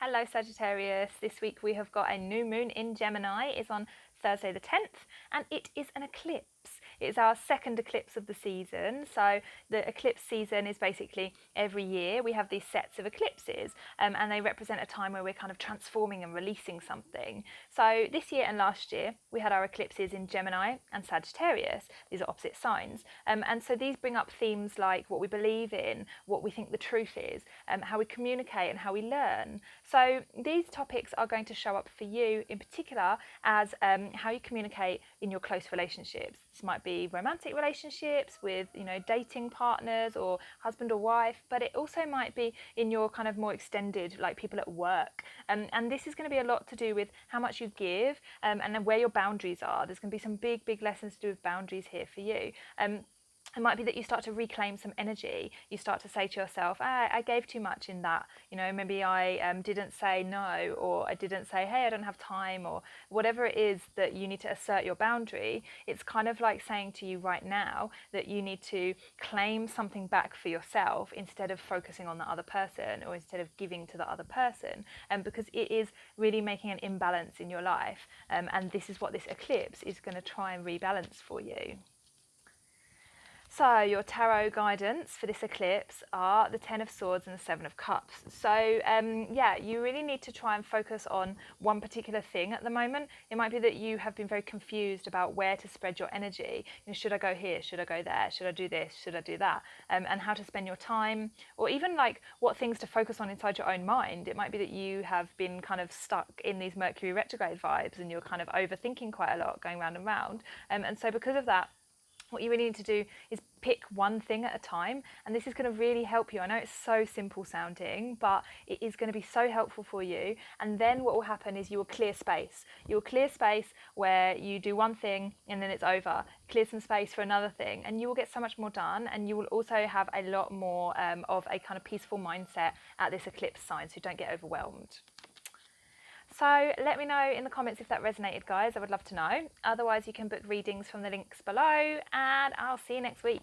Hello Sagittarius, this week we have got a new moon in Gemini. It's on Thursday the 10th and it is an eclipse. It's our second eclipse of the season. So the eclipse season is basically every year we have these sets of eclipses and they represent a time where we're kind of transforming and releasing something. So this year and last year we had our eclipses in Gemini and Sagittarius. These are opposite signs. And so these bring up themes like what we believe in, what we think the truth is, how we communicate and how we learn. So these topics are going to show up for you in particular as how you communicate in your close relationships. This might be romantic relationships with, dating partners or husband or wife, but it also might be in your kind of more extended, like people at work. And this is going to be a lot to do with how much you give and then where your boundaries are. There's going to be some big lessons to do with boundaries here for you. It might be that you start to reclaim some energy. You start to say to yourself, I gave too much in that. Maybe I didn't say no, or I didn't say, hey, I don't have time, or whatever it is that you need to assert your boundary. It's kind of like saying to you right now that you need to claim something back for yourself instead of focusing on the other person or instead of giving to the other person. Because it is really making an imbalance in your life. And this is what this eclipse is going to try and rebalance for you. So your tarot guidance for this eclipse are the Ten of Swords and the Seven of Cups. So you really need to try and focus on one particular thing at the moment. It might be that you have been very confused about where to spread your energy. Should I go here? Should I go there? Should I do this? Should I do that? And how to spend your time, or even like what things to focus on inside your own mind. It might be that you have been kind of stuck in these Mercury retrograde vibes and you're kind of overthinking quite a lot, going round and round. And so because of that, what you really need to do is pick one thing at a time, and this is going to really help you. I know it's so simple sounding, but it is going to be so helpful for you. And then what will happen is you will clear space. You will clear space where you do one thing and then it's over. Clear some space for another thing, and you will get so much more done, and you will also have a lot more of a kind of peaceful mindset at this eclipse sign, so don't get overwhelmed. So let me know in the comments if that resonated, guys. I would love to know. Otherwise, you can book readings from the links below, and I'll see you next week.